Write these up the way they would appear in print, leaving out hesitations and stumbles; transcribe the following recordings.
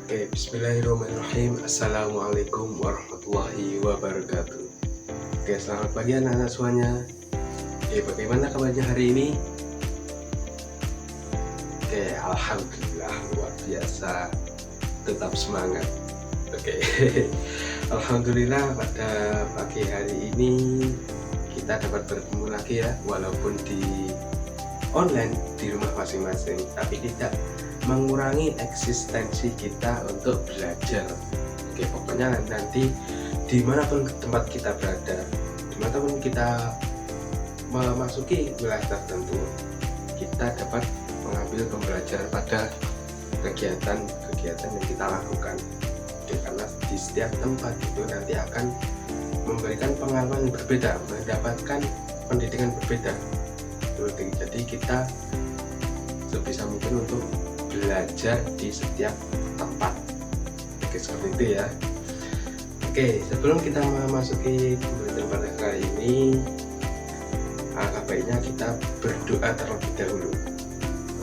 Oke, bismillahirrahmanirrahim. Assalamualaikum warahmatullahi wabarakatuh. Oke, selamat pagi anak-anak semuanya. Oke, bagaimana kabarnya hari ini? Oke, alhamdulillah luar biasa. Tetap semangat. Oke. Alhamdulillah pada pagi hari ini kita dapat bertemu lagi ya, walaupun di online di rumah masing-masing, tapi tidak mengurangi eksistensi kita untuk belajar. Oke, pokoknya nanti dimanapun tempat kita berada, dimanapun kita memasuki wilayah tertentu, kita dapat mengambil pembelajaran pada kegiatan-kegiatan yang kita lakukan. Oke, karena di setiap tempat itu nanti akan memberikan pengalaman berbeda, mendapatkan pendidikan berbeda. Jadi kita sebisa mungkin untuk belajar di setiap tempat. Oke, seperti itu ya. Oke, sebelum kita memasuki pembelajaran pada kali ini, alangkah baiknya kita berdoa terlebih dahulu.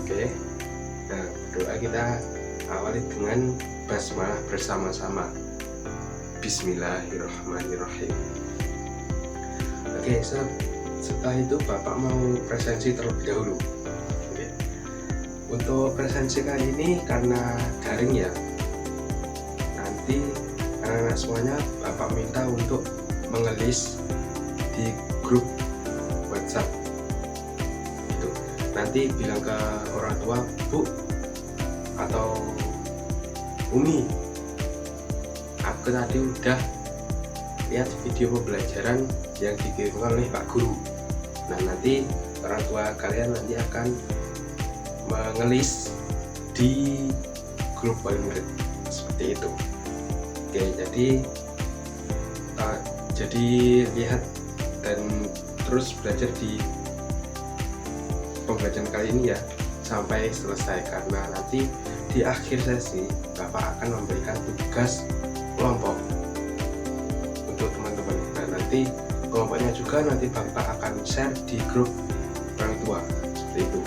Oke, nah doa kita awali dengan basmalah bersama-sama. Bismillahirrahmanirrahim. Oke, setelah itu Bapak mau presensi terlebih dahulu. Untuk presensi kali ini karena daring ya, nanti anak-anak semuanya Bapak minta untuk mengelis di grup WhatsApp gitu. Nanti bilang ke orang tua, Bu atau Umi, aku tadi udah lihat video pembelajaran yang dikirimkan oleh Pak Guru. Nah, nanti orang tua kalian nanti akan mengelis di grup wali murid seperti itu. Oke, jadi lihat dan terus belajar di pembelajaran kali ini ya sampai selesai, karena nanti di akhir sesi Bapak akan memberikan tugas kelompok untuk teman-teman. Nah, nanti kelompoknya juga nanti Bapak akan share di grup orang tua seperti itu.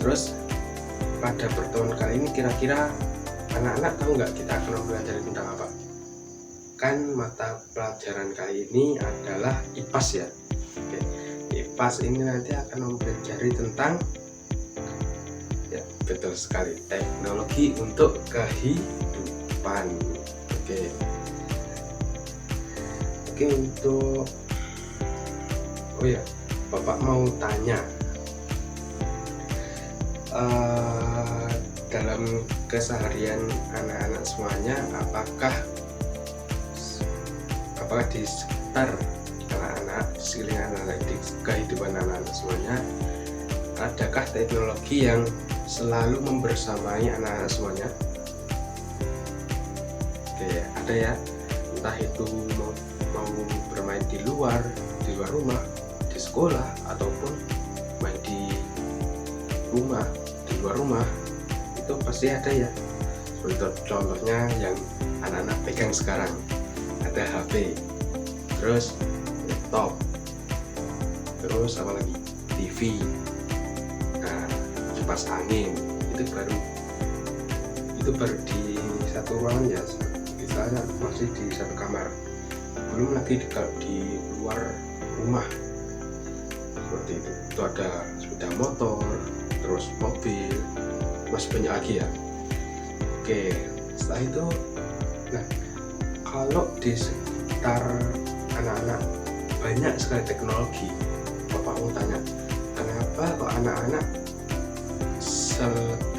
Terus pada pertemuan kali ini kira-kira anak-anak tahu nggak kita akan belajar tentang apa? Kan mata pelajaran kali ini adalah IPAS ya. Oke, IPAS ini nanti akan mempelajari tentang, ya betul sekali, teknologi untuk kehidupan. Oke, untuk Bapak mau tanya, dalam keseharian anak-anak semuanya, apakah di sekitar anak-anak, di sekeliling anak-anak, di kehidupan anak-anak semuanya, adakah teknologi yang selalu membersamai anak-anak semuanya? Oke, ada ya, entah itu mau bermain di luar rumah, di sekolah, ataupun main di rumah, di luar rumah, itu pasti ada ya. Contohnya yang anak-anak pegang sekarang, ada HP, terus laptop, terus apa lagi, TV, nah kipas angin, itu baru di satu ruangan ya, misalnya masih di satu kamar, belum lagi di luar rumah seperti itu. Itu ada sepeda motor, terus mobil, masih banyak lagi ya. Oke, setelah itu, nah kalau di sekitar anak-anak banyak sekali teknologi, Bapak mau tanya, kenapa kok anak-anak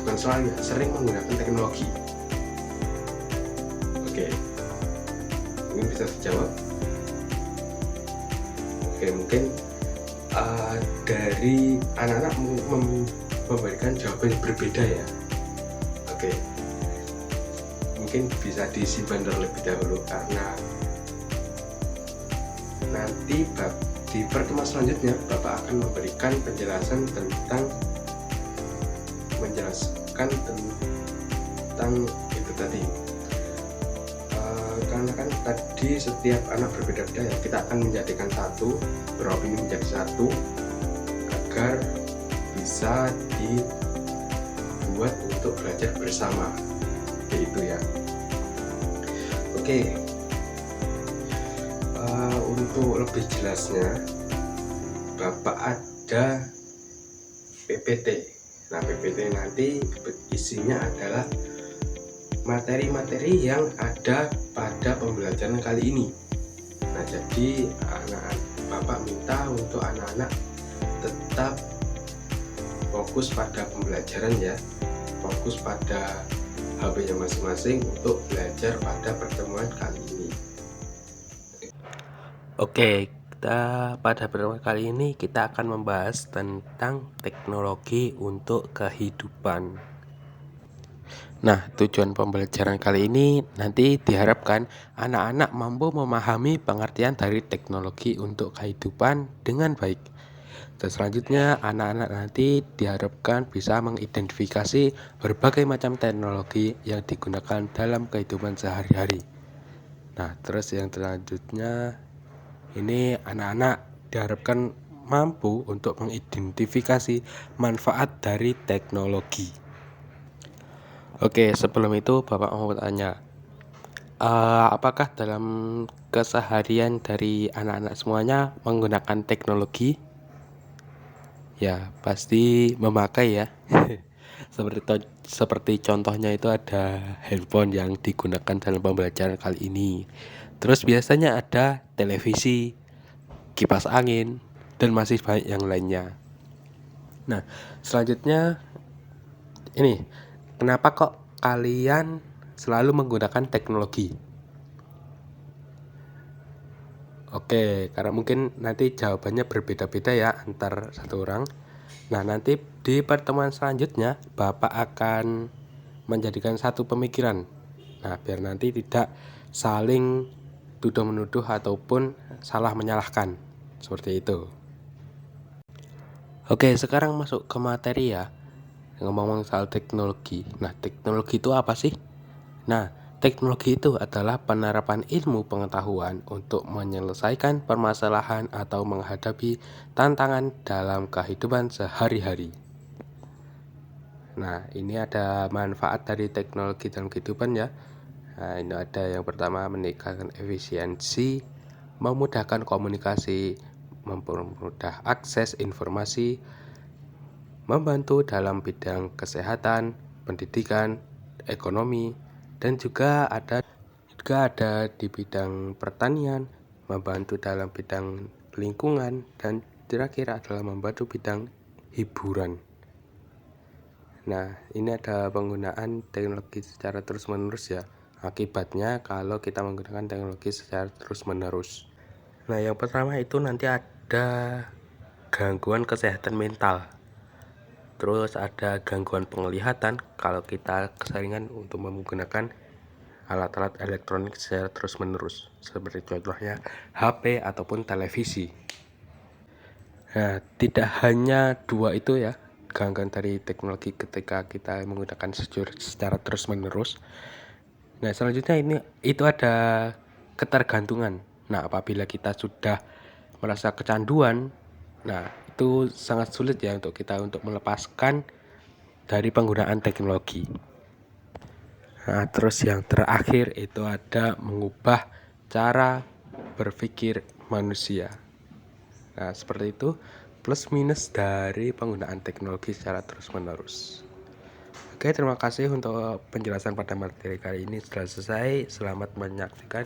bukan selalu ya, sering menggunakan teknologi? Oke, mungkin bisa dijawab. Oke, mungkin dari anak-anak memberikan jawaban yang berbeda ya. Oke, mungkin bisa disimpan terlebih dahulu, karena nanti di pertemuan selanjutnya Bapak akan memberikan penjelasan tentang itu tadi. Karena kan tadi setiap anak berbeda-beda ya, kita akan menjadikan satu, beropini menjadi satu, agar bisa dibuat untuk belajar bersama. seperti itu ya. Oke, untuk lebih jelasnya Bapak ada PPT. Nah, PPT nanti isinya adalah materi-materi yang ada pada pembelajaran kali ini. Nah, jadi Bapak minta untuk anak-anak tetap fokus pada pembelajaran ya, fokus pada HP-nya masing-masing untuk belajar pada pertemuan kali ini. Oke, pada pertemuan kali ini kita akan membahas tentang teknologi untuk kehidupan. Nah, tujuan pembelajaran kali ini nanti diharapkan anak-anak mampu memahami pengertian dari teknologi untuk kehidupan dengan baik. Dan selanjutnya anak-anak nanti diharapkan bisa mengidentifikasi berbagai macam teknologi yang digunakan dalam kehidupan sehari-hari. Nah, terus yang selanjutnya ini anak-anak diharapkan mampu untuk mengidentifikasi manfaat dari teknologi. Oke, sebelum itu Bapak mau tanya, apakah dalam keseharian dari anak-anak semuanya menggunakan teknologi? Ya, pasti memakai ya. Seperti contohnya itu ada handphone yang digunakan dalam pembelajaran kali ini. Terus biasanya ada televisi, kipas angin, dan masih banyak yang lainnya. Nah, selanjutnya ini, kenapa kok kalian selalu menggunakan teknologi? Oke, karena mungkin nanti jawabannya berbeda-beda ya antar satu orang. Nah, nanti di pertemuan selanjutnya Bapak akan menjadikan satu pemikiran. Nah, biar nanti tidak saling tuduh-menuduh ataupun salah menyalahkan. Seperti itu. Oke, sekarang masuk ke materi ya. Ngomong-ngomong soal teknologi. Nah, teknologi itu apa sih? Nah, teknologi itu adalah penerapan ilmu pengetahuan untuk menyelesaikan permasalahan atau menghadapi tantangan dalam kehidupan sehari-hari. Nah, ini ada manfaat dari teknologi dalam kehidupan ya. Nah, ini ada yang pertama, meningkatkan efisiensi, memudahkan komunikasi, mempermudah akses informasi, membantu dalam bidang kesehatan, pendidikan, ekonomi, dan juga ada di bidang pertanian, membantu dalam bidang lingkungan, dan terakhir adalah membantu bidang hiburan. Nah, ini ada penggunaan teknologi secara terus-menerus ya. Akibatnya kalau kita menggunakan teknologi secara terus-menerus. Nah, yang pertama itu nanti ada gangguan kesehatan mental. Terus ada gangguan penglihatan kalau kita keseringan untuk menggunakan alat-alat elektronik secara terus-menerus, seperti contohnya HP ataupun televisi. Nah, tidak hanya dua itu ya, gangguan dari teknologi ketika kita menggunakan secara terus-menerus. Nah, selanjutnya itu ada ketergantungan. Nah, apabila kita sudah merasa kecanduan, nah itu sangat sulit ya untuk kita melepaskan dari penggunaan teknologi. Nah, terus yang terakhir itu ada mengubah cara berpikir manusia. Nah, seperti itu plus minus dari penggunaan teknologi secara terus-menerus. Oke, terima kasih untuk penjelasan pada materi kali ini sudah selesai. Selamat menyaksikan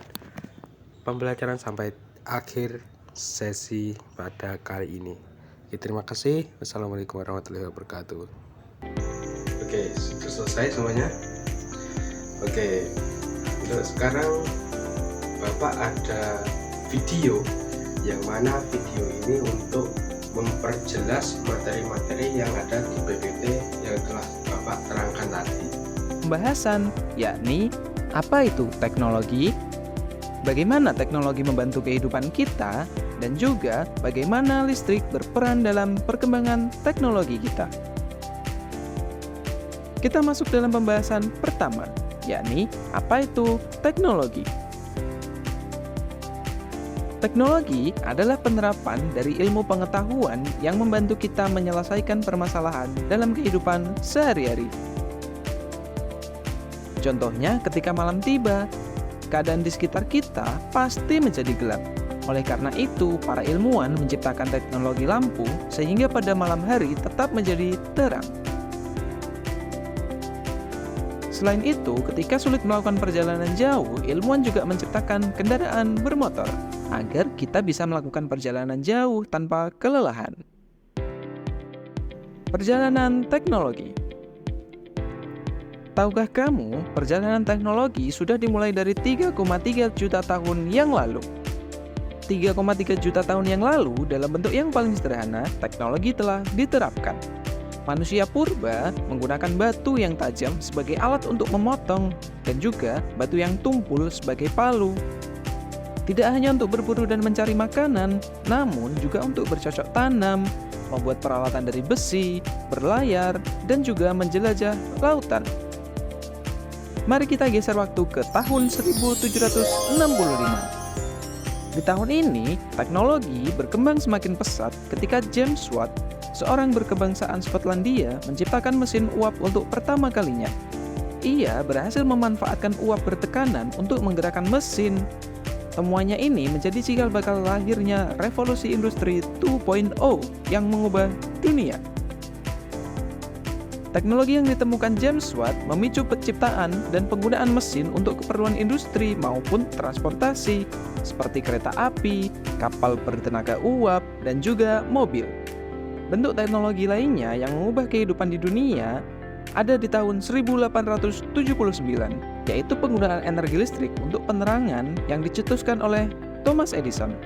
pembelajaran sampai akhir sesi pada kali ini. Terima kasih. Wassalamualaikum warahmatullahi wabarakatuh. Oke, sudah selesai semuanya. Oke, untuk sekarang Bapak ada video, yang mana video ini untuk memperjelas materi-materi yang ada di PPT yang telah Bapak terangkan tadi. Pembahasan yakni apa itu teknologi, bagaimana teknologi membantu kehidupan kita, dan juga bagaimana listrik berperan dalam perkembangan teknologi kita. Kita masuk dalam pembahasan pertama, yakni apa itu teknologi. Teknologi adalah penerapan dari ilmu pengetahuan yang membantu kita menyelesaikan permasalahan dalam kehidupan sehari-hari. Contohnya ketika malam tiba, keadaan di sekitar kita pasti menjadi gelap. Oleh karena itu, para ilmuwan menciptakan teknologi lampu sehingga pada malam hari tetap menjadi terang. Selain itu, ketika sulit melakukan perjalanan jauh, ilmuwan juga menciptakan kendaraan bermotor agar kita bisa melakukan perjalanan jauh tanpa kelelahan. Perjalanan teknologi. Tahukah kamu, perjalanan teknologi sudah dimulai dari 3,3 juta tahun yang lalu. 3,3 juta tahun yang lalu, dalam bentuk yang paling sederhana, teknologi telah diterapkan. Manusia purba menggunakan batu yang tajam sebagai alat untuk memotong dan juga batu yang tumpul sebagai palu. Tidak hanya untuk berburu dan mencari makanan, namun juga untuk bercocok tanam, membuat peralatan dari besi, berlayar, dan juga menjelajah lautan. Mari kita geser waktu ke tahun 1765. Di tahun ini, teknologi berkembang semakin pesat ketika James Watt, seorang berkebangsaan Skotlandia, menciptakan mesin uap untuk pertama kalinya. Ia berhasil memanfaatkan uap bertekanan untuk menggerakkan mesin. Temuannya ini menjadi cikal bakal lahirnya revolusi industri 2.0 yang mengubah dunia. Teknologi yang ditemukan James Watt memicu penciptaan dan penggunaan mesin untuk keperluan industri maupun transportasi, seperti kereta api, kapal bertenaga uap, dan juga mobil. Bentuk teknologi lainnya yang mengubah kehidupan di dunia ada di tahun 1879, yaitu penggunaan energi listrik untuk penerangan yang dicetuskan oleh Thomas Edison.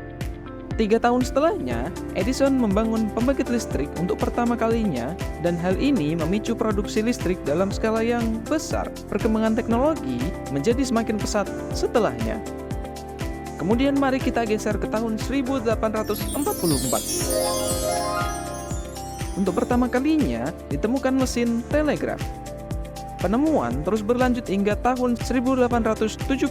3 tahun setelahnya, Edison membangun pembangkit listrik untuk pertama kalinya, dan hal ini memicu produksi listrik dalam skala yang besar. Perkembangan teknologi menjadi semakin pesat setelahnya. Kemudian mari kita geser ke tahun 1844. Untuk pertama kalinya ditemukan mesin telegraf. Penemuan terus berlanjut hingga tahun 1876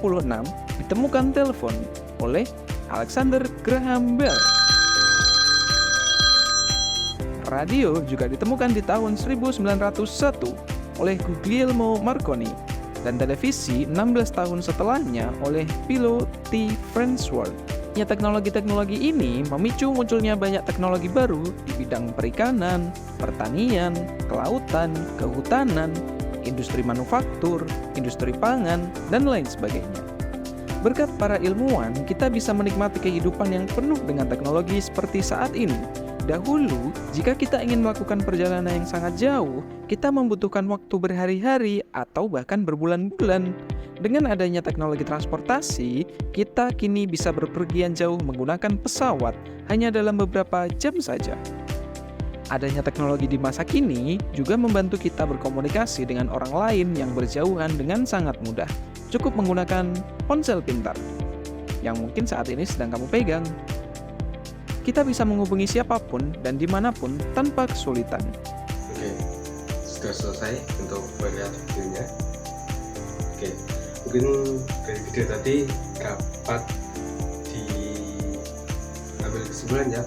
ditemukan telepon oleh Alexander Graham Bell. Radio juga ditemukan di tahun 1901 oleh Guglielmo Marconi, dan televisi 16 tahun setelahnya oleh Philo T. Farnsworth. Teknologi-teknologi ini memicu munculnya banyak teknologi baru di bidang perikanan, pertanian, kelautan, kehutanan, industri manufaktur, industri pangan, dan lain sebagainya. Berkat para ilmuwan, kita bisa menikmati kehidupan yang penuh dengan teknologi seperti saat ini. Dahulu, jika kita ingin melakukan perjalanan yang sangat jauh, kita membutuhkan waktu berhari-hari atau bahkan berbulan-bulan. Dengan adanya teknologi transportasi, kita kini bisa berpergian jauh menggunakan pesawat hanya dalam beberapa jam saja. Adanya teknologi di masa kini juga membantu kita berkomunikasi dengan orang lain yang berjauhan dengan sangat mudah. Cukup menggunakan ponsel pintar yang mungkin saat ini sedang kamu pegang. Kita bisa menghubungi siapapun dan dimanapun tanpa kesulitan. Oke, sudah selesai untuk melihat videonya. Oke, mungkin dari video tadi dapat diambil kesimpulan ya,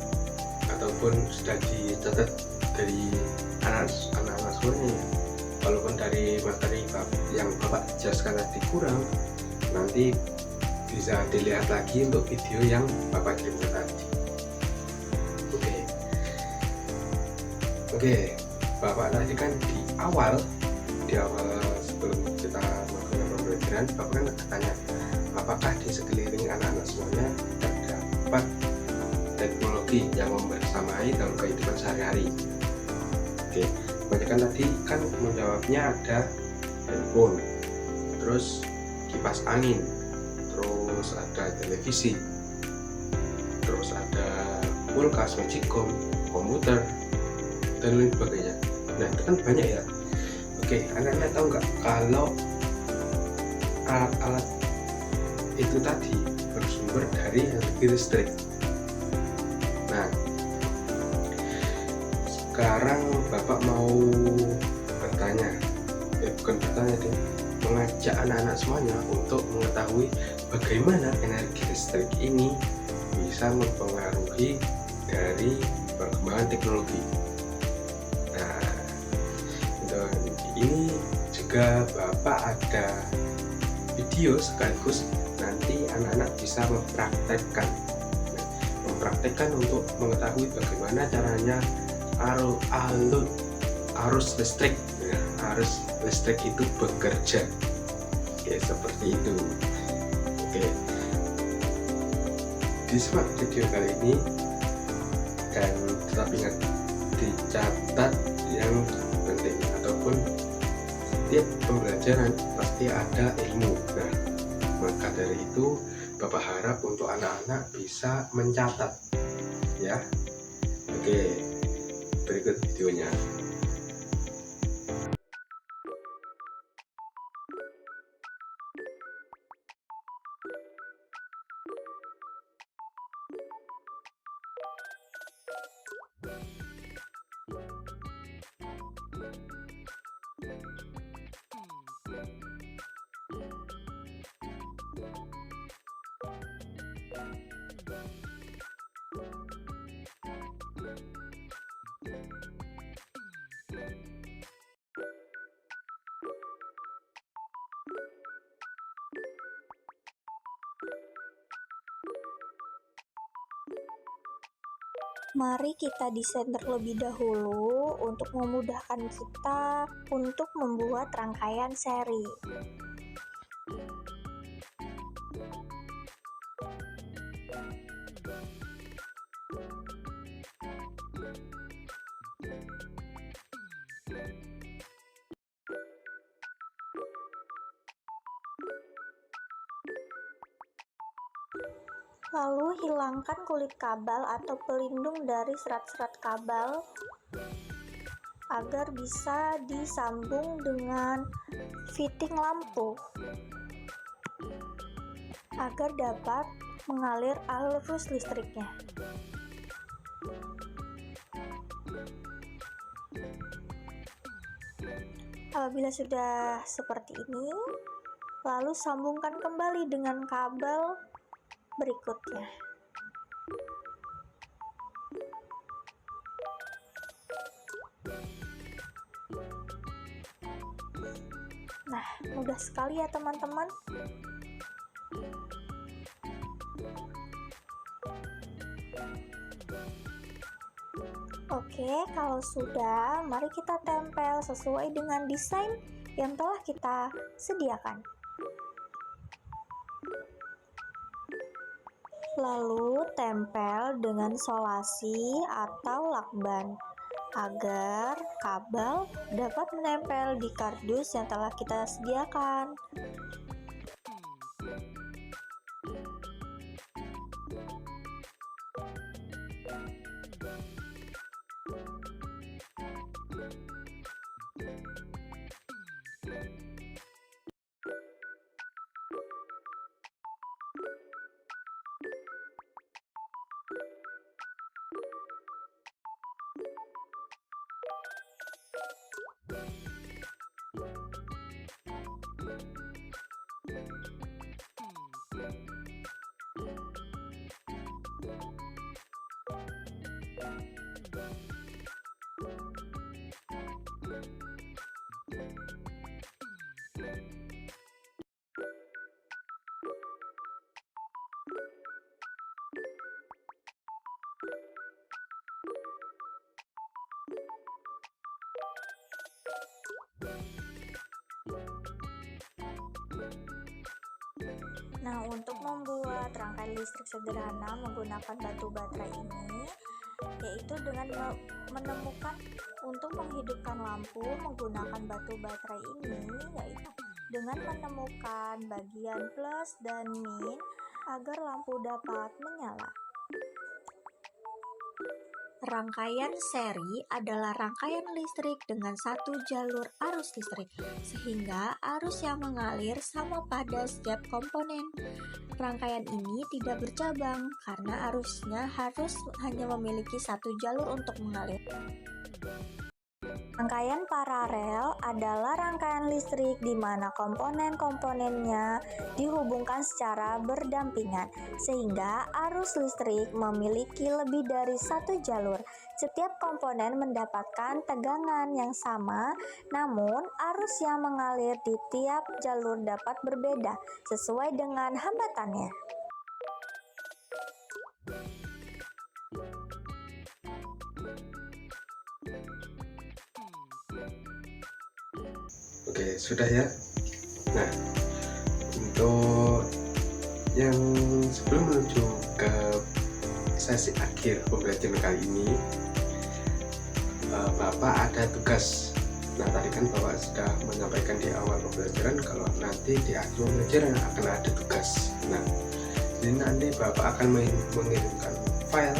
ataupun sudah dicatat dari anak-anak semuanya. Walaupun dari materi yang Bapak jelaskan tadi kurang, nanti bisa dilihat lagi untuk video yang Bapak kirimkan tadi. Oke, Bapak tadi kan di awal sebelum kita melakukan pembelajaran, Bapak kan bertanya apakah di sekeliling anak-anak semuanya terdapat teknologi yang membersamai dalam kehidupan sehari-hari. Oke, kebanyakan tadi kan menjawabnya ada handphone, terus kipas angin, terus ada televisi, terus ada kulkas, magicom, komputer, dan lain sebagainya. Nah, itu kan banyak ya. Oke, anak-anak tahu nggak kalau alat-alat itu tadi bersumber dari energi listrik. Nah, sekarang Bapak mau bertanya, bukan bertanya deh, mengajak anak-anak semuanya untuk mengetahui bagaimana energi listrik ini bisa mempengaruhi dari perkembangan teknologi. Nah, ini juga juga Bapak ada video sekaligus nanti anak-anak bisa mempraktekkan untuk mengetahui bagaimana caranya arus listrik, arus listrik itu bekerja. Oke, seperti itu. Oke, disimak video kali ini dan tetap ingat, dicatat yang penting, ataupun setiap pembelajaran pasti ada ilmu. Nah, maka dari itu Bapak harap untuk anak-anak bisa mencatat ya. Oke, berikut videonya. Mari kita desain terlebih dahulu untuk memudahkan kita untuk membuat rangkaian seri. Lalu hilangkan kulit kabel atau pelindung dari serat-serat kabel agar bisa disambung dengan fitting lampu agar dapat mengalir arus listriknya. Apabila sudah seperti ini, lalu sambungkan kembali dengan kabel berikutnya. Nah, mudah sekali ya teman-teman. Oke, kalau sudah, mari kita tempel sesuai dengan desain yang telah kita sediakan. Lalu tempel dengan solasi atau lakban agar kabel dapat menempel di kardus yang telah kita sediakan. Nah, untuk membuat rangkaian listrik sederhana menggunakan batu baterai ini, yaitu dengan menemukan untuk menghidupkan lampu menggunakan batu baterai ini, yaitu dengan menemukan bagian plus dan min agar lampu dapat menyala. Rangkaian seri adalah rangkaian listrik dengan satu jalur arus listrik, sehingga arus yang mengalir sama pada setiap komponen. Rangkaian ini tidak bercabang karena arusnya harus hanya memiliki satu jalur untuk mengalir. Rangkaian paralel adalah rangkaian listrik di mana komponen-komponennya dihubungkan secara berdampingan, sehingga arus listrik memiliki lebih dari satu jalur. Setiap komponen mendapatkan tegangan yang sama, namun arus yang mengalir di tiap jalur dapat berbeda sesuai dengan hambatannya. Oke, sudah ya. Nah, untuk yang sebelum menuju ke sesi akhir pembelajaran kali ini, Bapak ada tugas. Nah, tadi kan Bapak sudah menyampaikan di awal pembelajaran kalau nanti di akhir pembelajaran akan ada tugas. Nah, jadi nanti Bapak akan mengirimkan file.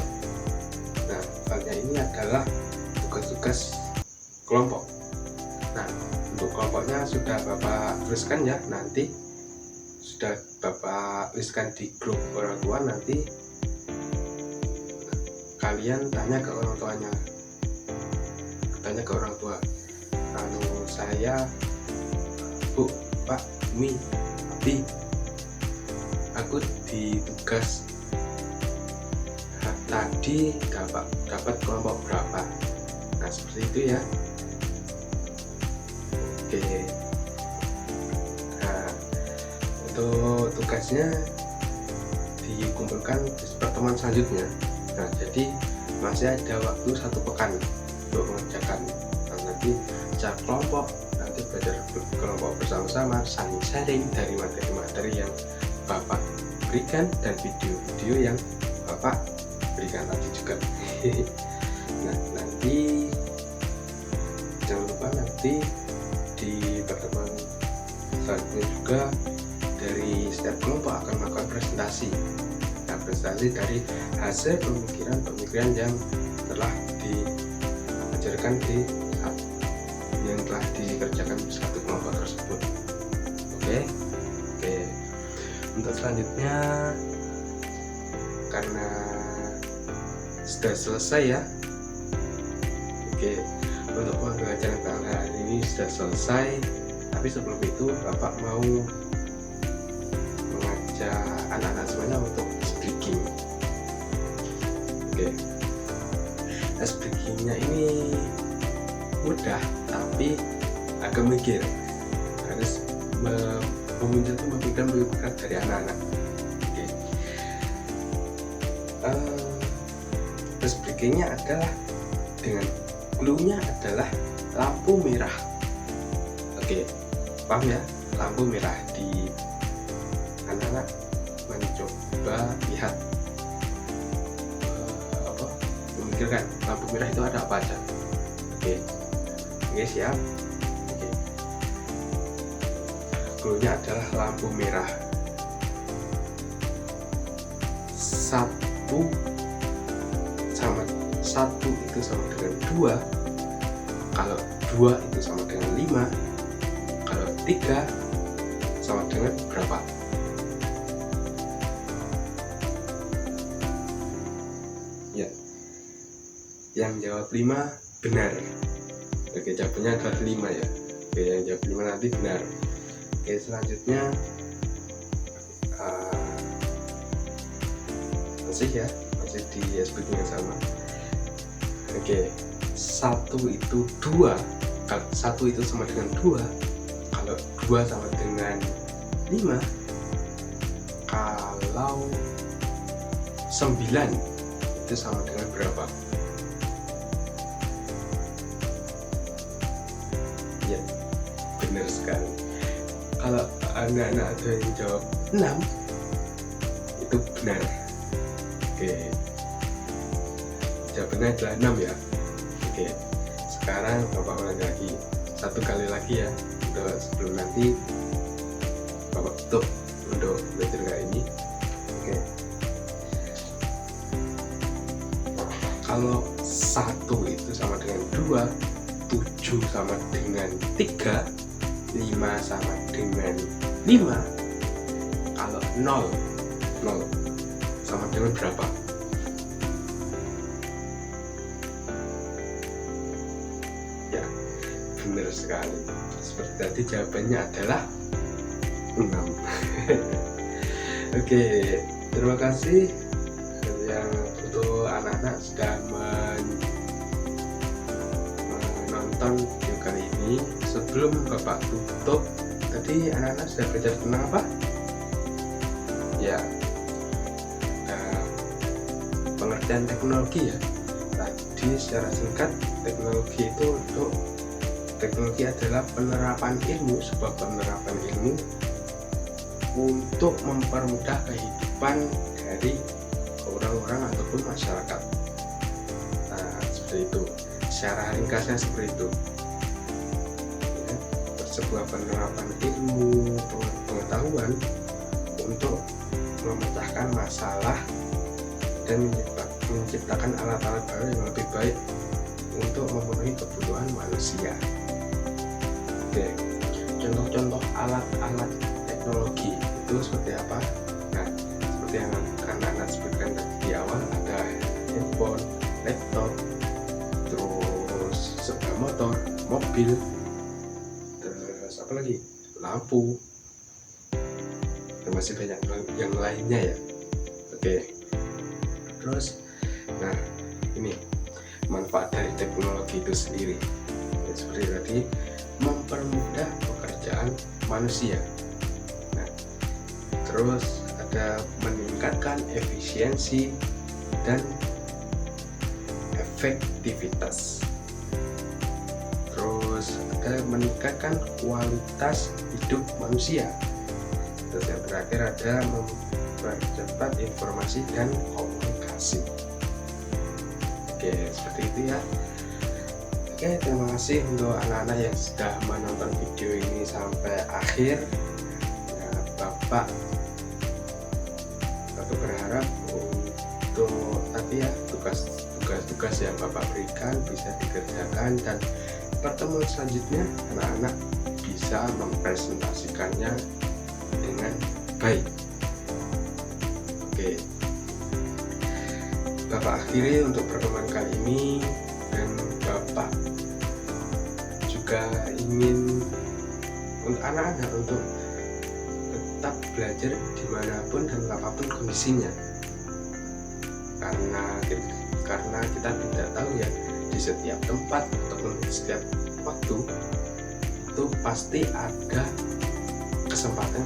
Nah, filenya ini adalah tugas-tugas kelompok. Nah, untuk kelompoknya sudah Bapak tuliskan ya, nanti sudah Bapak tuliskan di grup orang tua. Nanti kalian tanya ke orang tuanya, saya Bu, Pak, Umi, Abi, aku di tugas tadi dapat kelompok berapa. Nah, seperti itu ya. Oke. Nah, untuk tugasnya dikumpulkan di pertemuan selanjutnya. Nah, jadi masih ada waktu 1 pekan untuk mengerjakan. Nah, nanti secara kelompok, nanti belajar kelompok bersama-sama, saling sharing dari materi-materi yang Bapak berikan dan video-video yang Bapak berikan tadi juga. Nah, nanti jangan lupa nanti di pertemuan selanjutnya juga dari setiap kelompok akan melakukan presentasi. Nah, presentasi dari hasil pemikiran yang telah diajarkan yang telah dikerjakan satu kelompok tersebut. Oke. Untuk selanjutnya, karena sudah selesai ya. Oke. Untuk pembelajaran kali ini sudah selesai, tapi sebelum itu Bapak mau mengajak anak-anak semuanya untuk speaking. Oke. Speakingnya ini mudah tapi agak mikir, harus memunculkan pemikiran dari anak-anak. Oke. Speakingnya adalah dengan clue-nya adalah lampu merah. Oke, paham ya? Lampu merah. Di anak-anak mencoba lihat memikirkan lampu merah itu ada apa aja. Oke, siap. Oke, clue-nya adalah lampu merah. Satu itu sama dengan 2, kalau 2 itu sama dengan 5, kalau 3 sama dengan berapa? Ya, yang jawab 5 benar. Oke, jawabannya adalah 5 ya. Oke, yang jawab 5 nanti benar. Oke, selanjutnya masih di speaking yang sama. Oke, 1 itu 2. Kalau 1 itu sama dengan 2, kalau 2 sama dengan 5, kalau 9 itu sama dengan berapa? Ya, benar sekali. Kalau anak-anak ada yang jawab 6, itu benar. Oke, jawabannya adalah 6 ya. Oke, sekarang Bapak ulangi lagi 1 kali lagi ya, untuk sebelum nanti Bapak tutup untuk belajar kali ini. Oke, kalau 1 itu sama dengan 2, 7 sama dengan 3, 5 sama dengan 5, kalau 0 sama dengan berapa? Ya, benar sekali. Seperti tadi jawabannya adalah 6. Oke, terima kasih yang untuk anak-anak sudah menonton video kali ini. Sebelum Bapak tutup, tadi anak-anak sudah belajar tentang apa? Ya, pengertian teknologi ya. Tadi secara singkat, teknologi adalah penerapan ilmu, sebuah penerapan ilmu untuk mempermudah kehidupan dari orang-orang ataupun masyarakat. Nah, seperti itu. Secara ringkasnya seperti itu. Ya, sebuah penerapan ilmu, pengetahuan untuk memecahkan masalah dan menciptakan alat-alat baru yang lebih baik untuk memenuhi kebutuhan manusia. Oke, contoh-contoh alat-alat teknologi itu seperti apa? Nah, seperti yang anak-anak sebutkan di awal, ada handphone, laptop, terus sepeda motor, mobil, terus apa lagi? Lampu, dan masih banyak yang lainnya ya. Oke, terus, nah ini manfaat dari teknologi itu sendiri. Ya, seperti tadi, mempermudah pekerjaan manusia. Nah, terus ada meningkatkan efisiensi dan efektivitas. Terus ada meningkatkan kualitas hidup manusia. Terus yang terakhir ada mempercepat informasi dan komunikasi. Oke, seperti itu ya. Oke, terima kasih untuk anak-anak yang sudah menonton video ini sampai akhir. Nah, Bapak berharap untuk tadi ya tugas-tugas yang Bapak berikan bisa dikerjakan, dan pertemuan selanjutnya anak-anak bisa mempresentasikannya dengan baik. Oke, Bapak akhiri untuk pertemuan kali ini, dan Bapak juga ingin untuk anak-anak untuk tetap belajar dimanapun dan apapun kondisinya, karena kita tidak tahu ya, di setiap tempat ataupun di setiap waktu itu pasti ada kesempatan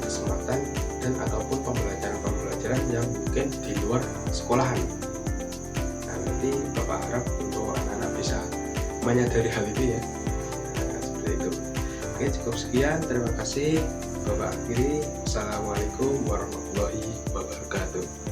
dan ataupun pembelajaran yang mungkin di luar sekolahan. Nah, nanti Bapak harap untuk anak-anak bisa menyadari hal itu ya. Nah, seperti itu. Oke, cukup sekian, terima kasih. Bapak akhiri. Assalamualaikum warahmatullahi wabarakatuh.